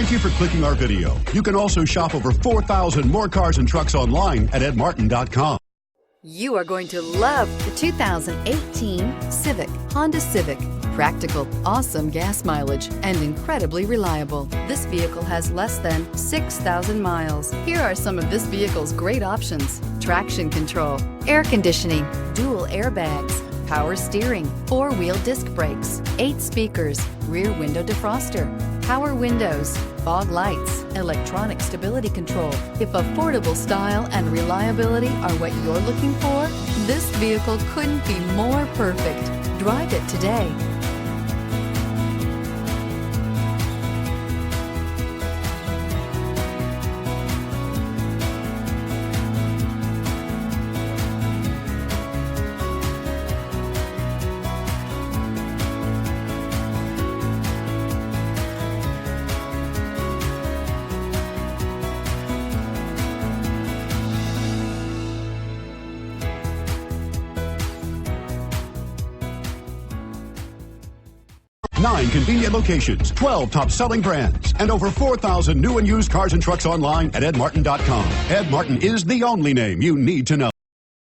Thank you for clicking our video. You can also shop over 4,000 more cars and trucks online at edmartin.com. You are going to love the 2018 Civic, Honda Civic. Practical, awesome gas mileage, and incredibly reliable. This vehicle has less than 6,000 miles. Here are some of this vehicle's great options: traction control, air conditioning, dual airbags, power steering, 4-wheel disc brakes, 8 speakers, rear window defroster, power windows, fog lights, electronic stability control. If affordable style and reliability are what you're looking for, this vehicle couldn't be more perfect. Drive it today. Nine convenient locations, 12 top-selling brands, and over 4,000 new and used cars and trucks online at edmartin.com. Ed Martin is the only name you need to know.